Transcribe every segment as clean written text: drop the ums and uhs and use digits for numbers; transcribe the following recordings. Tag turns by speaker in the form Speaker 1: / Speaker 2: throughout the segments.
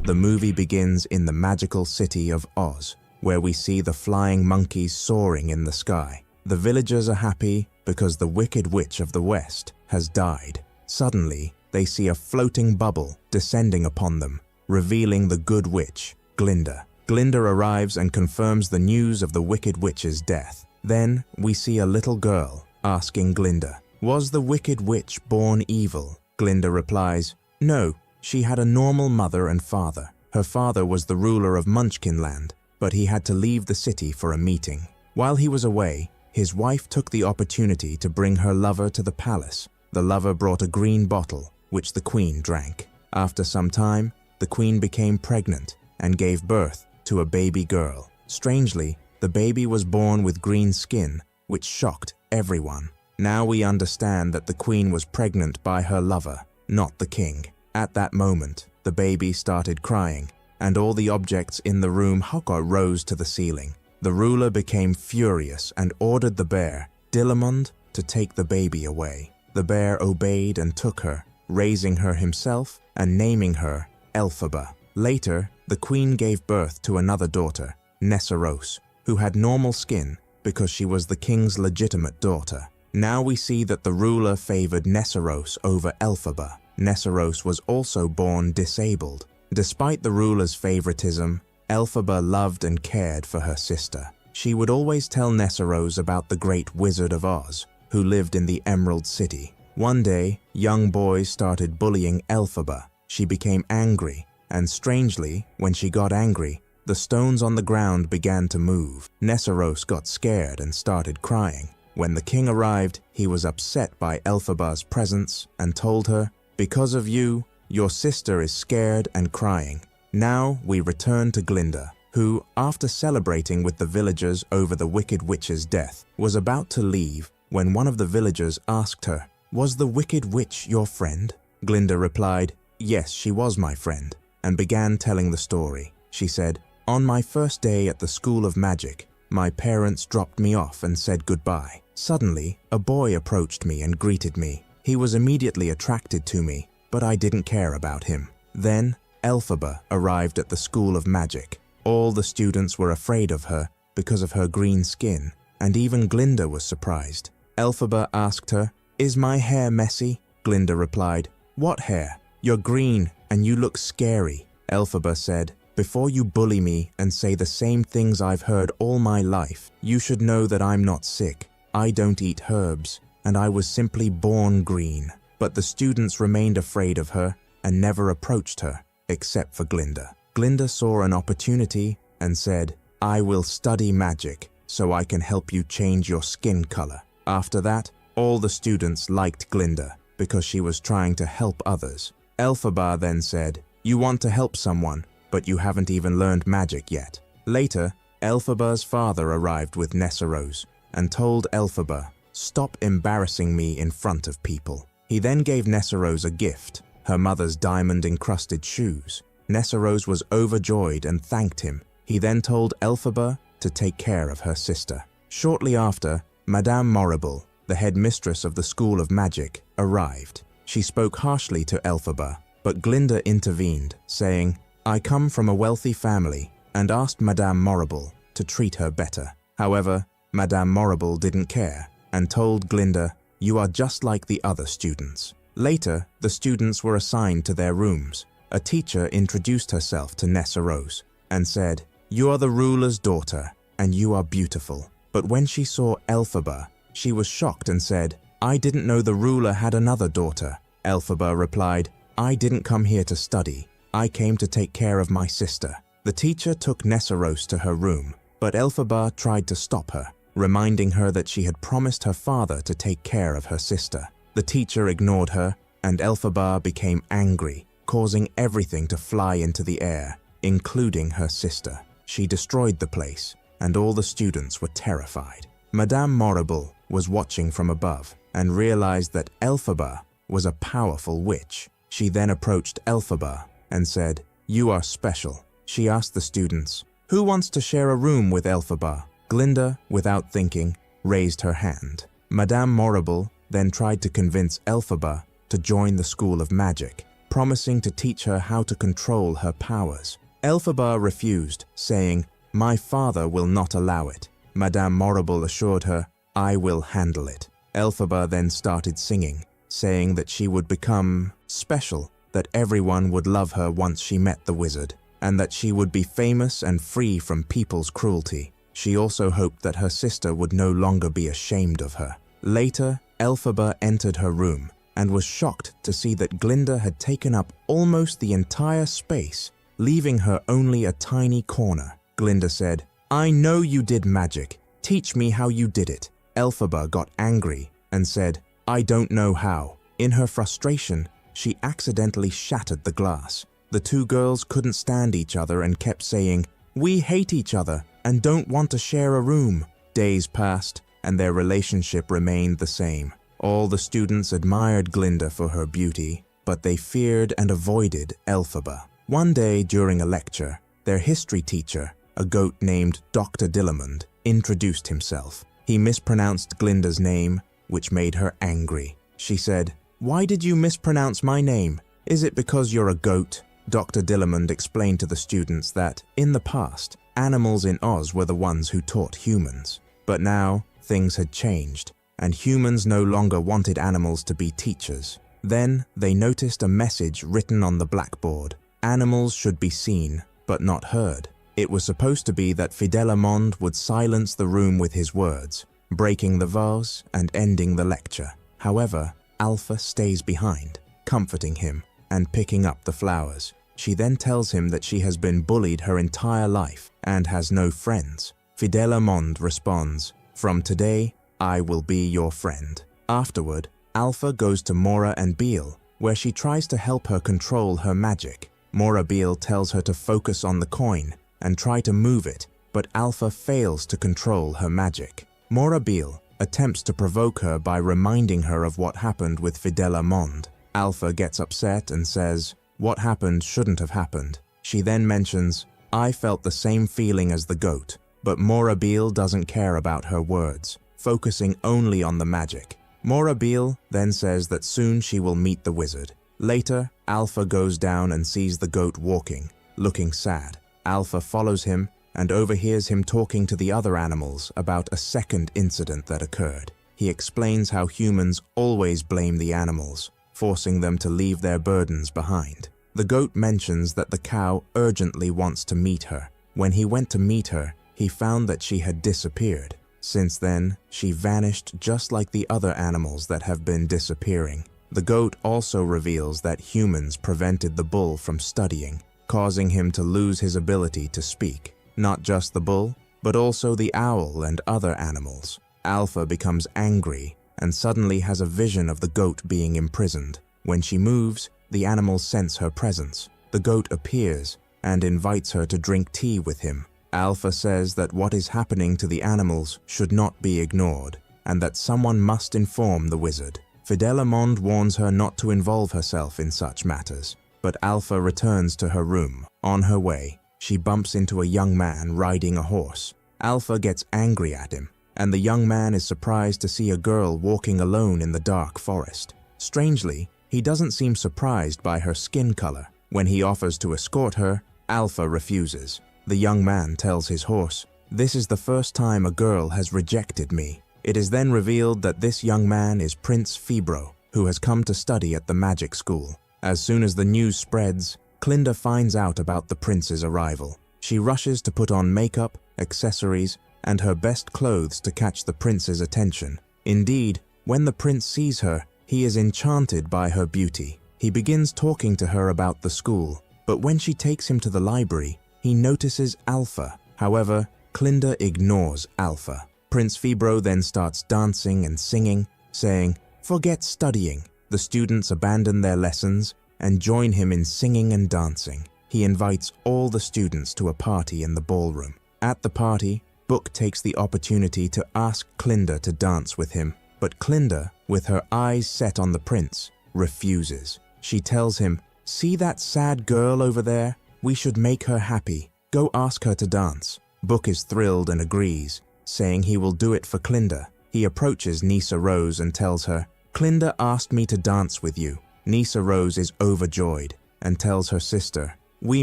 Speaker 1: The movie begins in the magical city of Oz, where we see the flying monkeys soaring in the sky. The villagers are happy because the Wicked Witch of the West has died. Suddenly, they see a floating bubble descending upon them, revealing the Good Witch, Glinda. Glinda arrives and confirms the news of the Wicked Witch's death. Then, we see a little girl asking Glinda, "Was the Wicked Witch born evil?" Glinda replies, "No, she had a normal mother and father. Her father was the ruler of Munchkinland, but he had to leave the city for a meeting. While he was away, his wife took the opportunity to bring her lover to the palace. The lover brought a green bottle, which the queen drank. After some time, the queen became pregnant and gave birth to a baby girl. Strangely, the baby was born with green skin, which shocked everyone. Now we understand that the queen was pregnant by her lover, not the king. At that moment, the baby started crying, and all the objects in the room rose to the ceiling. The ruler became furious and ordered the bear, Dillamond, to take the baby away. The bear obeyed and took her, raising her himself and naming her Elphaba. Later, the queen gave birth to another daughter, Nessarose, who had normal skin because she was the king's legitimate daughter. Now we see that the ruler favored Nessarose over Elphaba. Nessarose was also born disabled. Despite the ruler's favoritism, Elphaba loved and cared for her sister. She would always tell Nessarose about the great Wizard of Oz, who lived in the Emerald City. One day, young boys started bullying Elphaba. She became angry, and strangely, when she got angry, the stones on the ground began to move. Nessarose got scared and started crying. When the king arrived, he was upset by Elphaba's presence and told her, "Because of you, your sister is scared and crying." Now we return to Glinda, who, after celebrating with the villagers over the Wicked Witch's death, was about to leave when one of the villagers asked her, "Was the Wicked Witch your friend?" Glinda replied, "Yes, she was my friend," and began telling the story. She said, "On my first day at the School of Magic, my parents dropped me off and said goodbye. Suddenly, a boy approached me and greeted me. He was immediately attracted to me, but I didn't care about him. Then, Elphaba arrived at the School of Magic. All the students were afraid of her because of her green skin, and even Glinda was surprised. Elphaba asked her, "Is my hair messy?" Glinda replied, "What hair? You're green and you look scary." Elphaba said, "Before you bully me and say the same things I've heard all my life, you should know that I'm not sick. I don't eat herbs, and I was simply born green." But the students remained afraid of her and never approached her, except for Glinda. Glinda saw an opportunity and said, "I will study magic so I can help you change your skin color." After that, all the students liked Glinda because she was trying to help others. Elphaba then said, "You want to help someone, but you haven't even learned magic yet." Later, Elphaba's father arrived with Nessarose and told Elphaba, "Stop embarrassing me in front of people." He then gave Nessarose a gift, her mother's diamond-encrusted shoes. Nessarose was overjoyed and thanked him. He then told Elphaba to take care of her sister. Shortly after, Madame Morrible, the headmistress of the School of Magic, arrived. She spoke harshly to Elphaba, but Glinda intervened, saying, "I come from a wealthy family," and asked Madame Morrible to treat her better. However, Madame Morrible didn't care and told Glinda, "You are just like the other students." Later, the students were assigned to their rooms. A teacher introduced herself to Nessarose and said, "You are the ruler's daughter, and you are beautiful." But when she saw Elphaba, she was shocked and said, "I didn't know the ruler had another daughter." Elphaba replied, "I didn't come here to study. I came to take care of my sister." The teacher took Nessarose to her room, but Elphaba tried to stop her, reminding her that she had promised her father to take care of her sister. The teacher ignored her, and Elphaba became angry, causing everything to fly into the air, including her sister. She destroyed the place, and all the students were terrified. Madame Morrible was watching from above and realized that Elphaba was a powerful witch. She then approached Elphaba and said, "You are special." She asked the students, "Who wants to share a room with Elphaba?" Glinda, without thinking, raised her hand. Madame Morrible then tried to convince Elphaba to join the School of Magic. promising to teach her how to control her powers. Elphaba refused, saying, "My father will not allow it." Madame Morrible assured her, "I will handle it." Elphaba then started singing, saying that she would become special, that everyone would love her once she met the wizard, and that she would be famous and free from people's cruelty. She also hoped that her sister would no longer be ashamed of her. Later, Elphaba entered her room and was shocked to see that Glinda had taken up almost the entire space, leaving her only a tiny corner. Glinda said, "I know you did magic. Teach me how you did it." Elphaba got angry and said, "I don't know how." In her frustration, she accidentally shattered the glass. The two girls couldn't stand each other and kept saying, "We hate each other and don't want to share a room." Days passed, and their relationship remained the same. All the students admired Glinda for her beauty, but they feared and avoided Elphaba. One day during a lecture, their history teacher, a goat named Dr. Dillamond, introduced himself. He mispronounced Glinda's name, which made her angry. She said, "Why did you mispronounce my name? Is it because you're a goat?" Dr. Dillamond explained to the students that, in the past, animals in Oz were the ones who taught humans. But now, things had changed, and humans no longer wanted animals to be teachers. Then, they noticed a message written on the blackboard. Animals should be seen, but not heard. It was supposed to be that Fidelamond would silence the room with his words, breaking the vase and ending the lecture. However, Alpha stays behind, comforting him and picking up the flowers. She then tells him that she has been bullied her entire life and has no friends. Fidelamond responds, "From today, I will be your friend." Afterward, Alpha goes to Mora and Beale, where she tries to help her control her magic. Mora Beale tells her to focus on the coin and try to move it, but Alpha fails to control her magic. Mora Beale attempts to provoke her by reminding her of what happened with Fidelamond. Alpha gets upset and says, "What happened shouldn't have happened." She then mentions, "I felt the same feeling as the goat," but Mora Beale doesn't care about her words, focusing only on the magic. Mora Beale then says that soon she will meet the wizard. Later, Alpha goes down and sees the goat walking, looking sad. Alpha follows him and overhears him talking to the other animals about a second incident that occurred. He explains how humans always blame the animals, forcing them to leave their burdens behind. The goat mentions that the cow urgently wants to meet her. When he went to meet her, he found that she had disappeared. Since then, she vanished just like the other animals that have been disappearing. The goat also reveals that humans prevented the bull from studying, causing him to lose his ability to speak. Not just the bull, but also the owl and other animals. Alpha becomes angry and suddenly has a vision of the goat being imprisoned. When she moves, the animals sense her presence. The goat appears and invites her to drink tea with him. Alpha says that what is happening to the animals should not be ignored, and that someone must inform the wizard. Fidelamond warns her not to involve herself in such matters, but Alpha returns to her room. On her way, she bumps into a young man riding a horse. Alpha gets angry at him, and the young man is surprised to see a girl walking alone in the dark forest. Strangely, he doesn't seem surprised by her skin color. When he offers to escort her, Alpha refuses. The young man tells his horse, "This is the first time a girl has rejected me." It is then revealed that this young man is Prince Fibro, who has come to study at the magic school. As soon as the news spreads, Glinda finds out about the prince's arrival. She rushes to put on makeup, accessories, and her best clothes to catch the prince's attention. Indeed, when the prince sees her, he is enchanted by her beauty. He begins talking to her about the school, but when she takes him to the library, he notices Alpha. However, Glinda ignores Alpha. Prince Fibro then starts dancing and singing, saying, "Forget studying." The students abandon their lessons and join him in singing and dancing. He invites all the students to a party in the ballroom. At the party, Book takes the opportunity to ask Glinda to dance with him, but Glinda, with her eyes set on the prince, refuses. She tells him, "See that sad girl over there? We should make her happy. Go ask her to dance." Book is thrilled and agrees, saying he will do it for Glinda. He approaches Nisa Rose and tells her, "Glinda asked me to dance with you. Nisa Rose is overjoyed and tells her sister, "We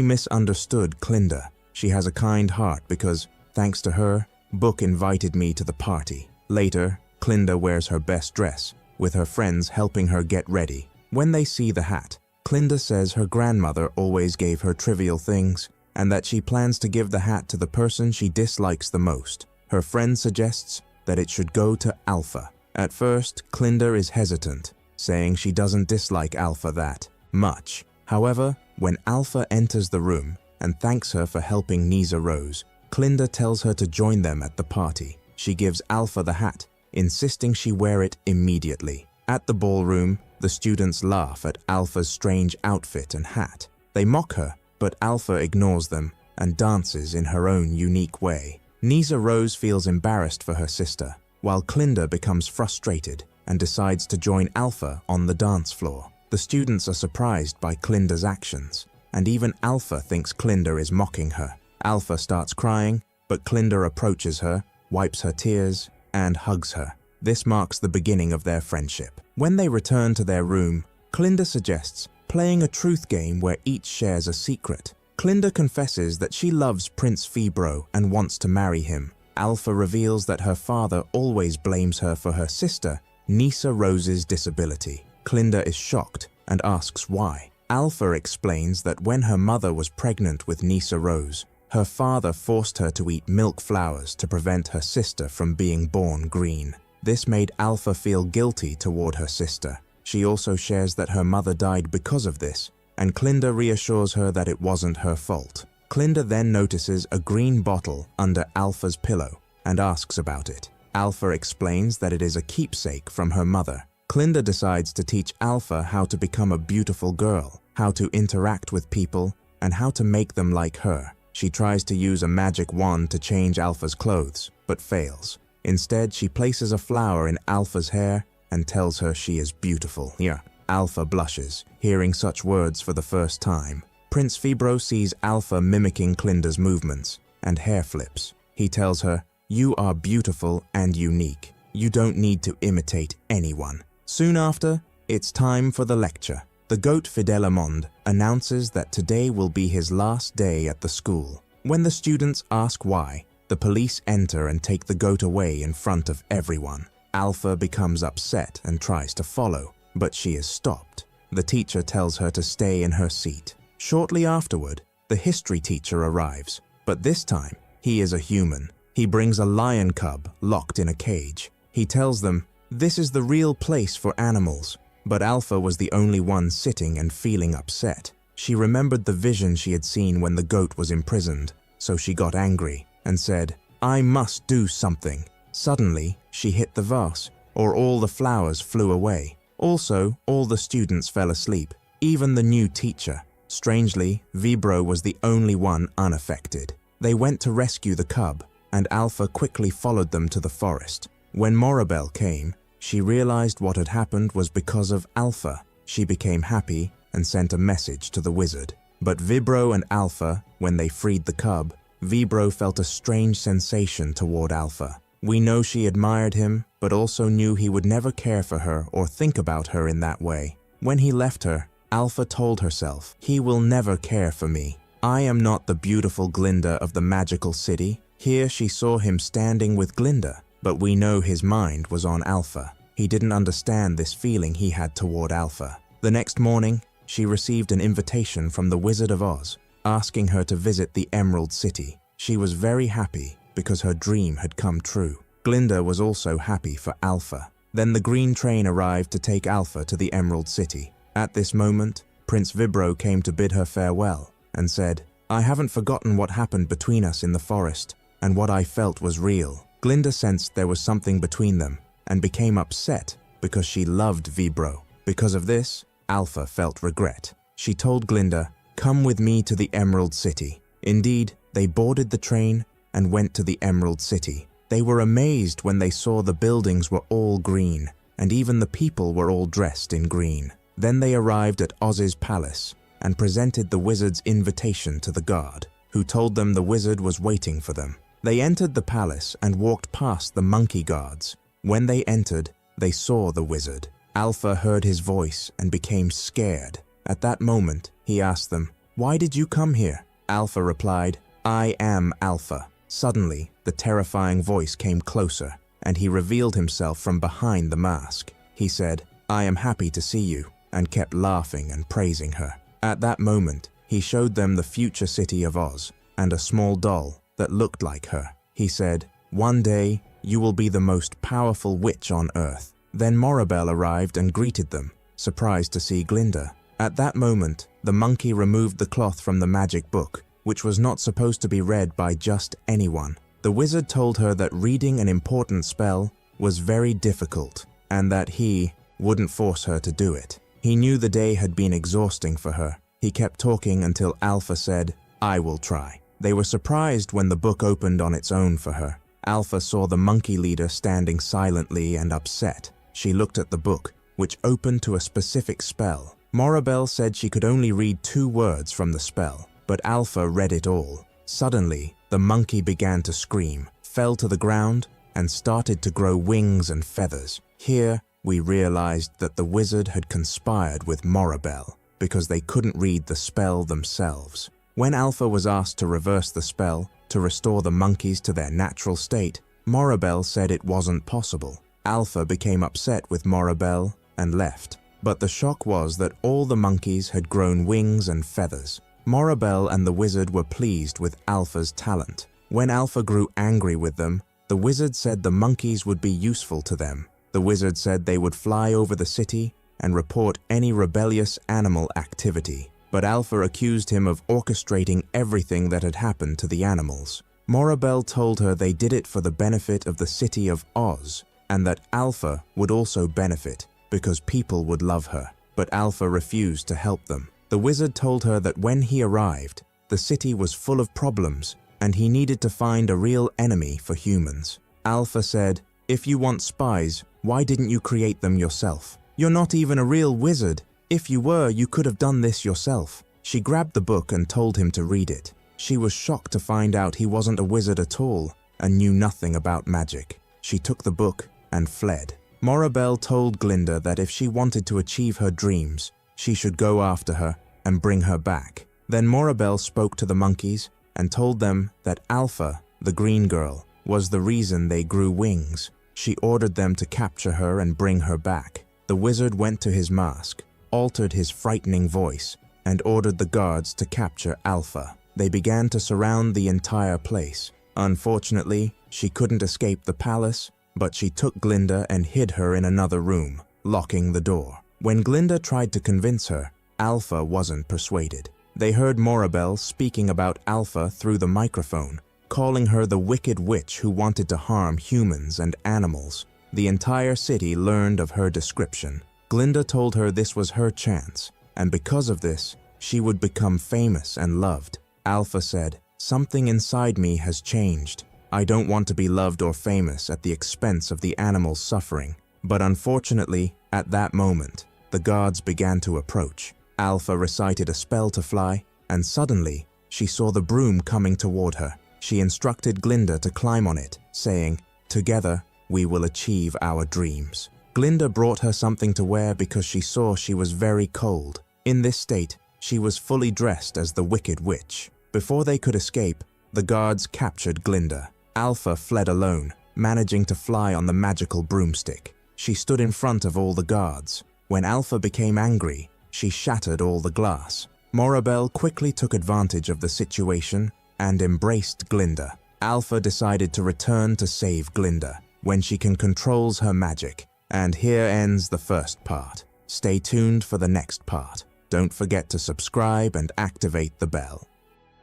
Speaker 1: misunderstood Glinda. She has a kind heart because, thanks to her, Book invited me to the party." Later, Glinda wears her best dress, with her friends helping her get ready. When they see the hat, Glinda says her grandmother always gave her trivial things, and that she plans to give the hat to the person she dislikes the most. Her friend suggests that it should go to Alpha. At first, Glinda is hesitant, saying she doesn't dislike Alpha that much. However, when Alpha enters the room and thanks her for helping Nisa Rose, Glinda tells her to join them at the party. She gives Alpha the hat, insisting she wear it immediately. At the ballroom, the students laugh at Alpha's strange outfit and hat. They mock her, but Alpha ignores them and dances in her own unique way. Nisa Rose feels embarrassed for her sister, while Glinda becomes frustrated and decides to join Alpha on the dance floor. The students are surprised by Glinda's actions, and even Alpha thinks Glinda is mocking her. Alpha starts crying, but Glinda approaches her, wipes her tears, and hugs her. This marks the beginning of their friendship. When they return to their room, Glinda suggests playing a truth game where each shares a secret. Glinda confesses that she loves Prince Fibro and wants to marry him. Alpha reveals that her father always blames her for her sister, Nisa Rose's disability. Glinda is shocked and asks why. Alpha explains that when her mother was pregnant with Nisa Rose, her father forced her to eat milk flowers to prevent her sister from being born green. This made Alpha feel guilty toward her sister. She also shares that her mother died because of this, and Glinda reassures her that it wasn't her fault. Glinda then notices a green bottle under Alpha's pillow and asks about it. Alpha explains that it is a keepsake from her mother. Glinda decides to teach Alpha how to become a beautiful girl, how to interact with people, and how to make them like her. She tries to use a magic wand to change Alpha's clothes, but fails. Instead, she places a flower in Alpha's hair and tells her she is beautiful. Yeah. Alpha blushes, hearing such words for the first time. Prince Fibro sees Alpha mimicking Glinda's movements and hair flips. He tells her, "You are beautiful and unique. You don't need to imitate anyone." Soon after, it's time for the lecture. The goat Fidelimond announces that today will be his last day at the school. When the students ask why, the police enter and take the goat away in front of everyone. Alpha becomes upset and tries to follow, but she is stopped. The teacher tells her to stay in her seat. Shortly afterward, the history teacher arrives, but this time, he is a human. He brings a lion cub locked in a cage. He tells them, "This is the real place for animals." But Alpha was the only one sitting and feeling upset. She remembered the vision she had seen when the goat was imprisoned, so she got angry and said, "I must do something." Suddenly, she hit the vase, or all the flowers flew away. Also, all the students fell asleep, even the new teacher. Strangely, Vibro was the only one unaffected. They went to rescue the cub, and Alpha quickly followed them to the forest. When Morabel came, she realized what had happened was because of Alpha. She became happy and sent a message to the wizard. But Vibro and Alpha, when they freed the cub, Vibro felt a strange sensation toward Alpha. We know she admired him, but also knew he would never care for her or think about her in that way. When he left her, Alpha told herself, "He will never care for me. I am not the beautiful Glinda of the magical city." Here she saw him standing with Glinda, but we know his mind was on Alpha. He didn't understand this feeling he had toward Alpha. The next morning, she received an invitation from the Wizard of Oz, asking her to visit the Emerald City. She was very happy because her dream had come true. Glinda was also happy for Alpha. Then the green train arrived to take Alpha to the Emerald City. At this moment, Prince Vibro came to bid her farewell and said, "I haven't forgotten what happened between us in the forest, and what I felt was real." Glinda sensed there was something between them and became upset because she loved Vibro. Because of this, Alpha felt regret. She told Glinda, "Come with me to the Emerald City." Indeed, they boarded the train and went to the Emerald City. They were amazed when they saw the buildings were all green, and even the people were all dressed in green. Then they arrived at Oz's palace and presented the wizard's invitation to the guard, who told them the wizard was waiting for them. They entered the palace and walked past the monkey guards. When they entered, they saw the wizard. Alpha heard his voice and became scared. At that moment, he asked them, "Why did you come here?" Alpha replied, "I am Alpha." Suddenly, the terrifying voice came closer, and he revealed himself from behind the mask. He said, "I am happy to see you," and kept laughing and praising her. At that moment, he showed them the future city of Oz and a small doll that looked like her. He said, "One day, you will be the most powerful witch on Earth." Then Morabel arrived and greeted them, surprised to see Glinda. At that moment, the monkey removed the cloth from the magic book, which was not supposed to be read by just anyone. The wizard told her that reading an important spell was very difficult, and that he wouldn't force her to do it. He knew the day had been exhausting for her. He kept talking until Alpha said, "I will try." They were surprised when the book opened on its own for her. Alpha saw the monkey leader standing silently and upset. She looked at the book, which opened to a specific spell. Morabel said she could only read 2 words from the spell, but Alpha read it all. Suddenly, the monkey began to scream, fell to the ground, and started to grow wings and feathers. Here, we realized that the wizard had conspired with Morabel because they couldn't read the spell themselves. When Alpha was asked to reverse the spell to restore the monkeys to their natural state, Morabel said it wasn't possible. Alpha became upset with Morabel and left. But the shock was that all the monkeys had grown wings and feathers. Morabel and the wizard were pleased with Alpha's talent. When Alpha grew angry with them, the wizard said the monkeys would be useful to them. The wizard said they would fly over the city and report any rebellious animal activity. But Alpha accused him of orchestrating everything that had happened to the animals. Morabel told her they did it for the benefit of the city of Oz, and that Alpha would also benefit because people would love her. But Alpha refused to help them. The wizard told her that when he arrived, the city was full of problems and he needed to find a real enemy for humans. Alpha said, "If you want spies, why didn't you create them yourself? You're not even a real wizard. If you were, you could have done this yourself." She grabbed the book and told him to read it. She was shocked to find out he wasn't a wizard at all and knew nothing about magic. She took the book and fled. Morabel told Glinda that if she wanted to achieve her dreams, she should go after her and bring her back. Then Morabel spoke to the monkeys and told them that Alpha, the green girl, was the reason they grew wings. She ordered them to capture her and bring her back. The wizard went to his mask, altered his frightening voice, and ordered the guards to capture Alpha. They began to surround the entire place. Unfortunately, she couldn't escape the palace, but she took Glinda and hid her in another room, locking the door. When Glinda tried to convince her, Alpha wasn't persuaded. They heard Morabel speaking about Alpha through the microphone, calling her the wicked witch who wanted to harm humans and animals. The entire city learned of her description. Glinda told her this was her chance, and because of this, she would become famous and loved. Alpha said, "Something inside me has changed. I don't want to be loved or famous at the expense of the animals suffering." But unfortunately, at that moment, the guards began to approach. Alpha recited a spell to fly, and suddenly, she saw the broom coming toward her. She instructed Glinda to climb on it, saying, "Together, we will achieve our dreams." Glinda brought her something to wear because she saw she was very cold. In this state, she was fully dressed as the Wicked Witch. Before they could escape, the guards captured Glinda. Alpha fled alone, managing to fly on the magical broomstick. She stood in front of all the guards. When Alpha became angry, she shattered all the glass. Morabel quickly took advantage of the situation and embraced Glinda. Alpha decided to return to save Glinda when she can control her magic. And here ends the first part. Stay tuned for the next part. Don't forget to subscribe and activate the bell.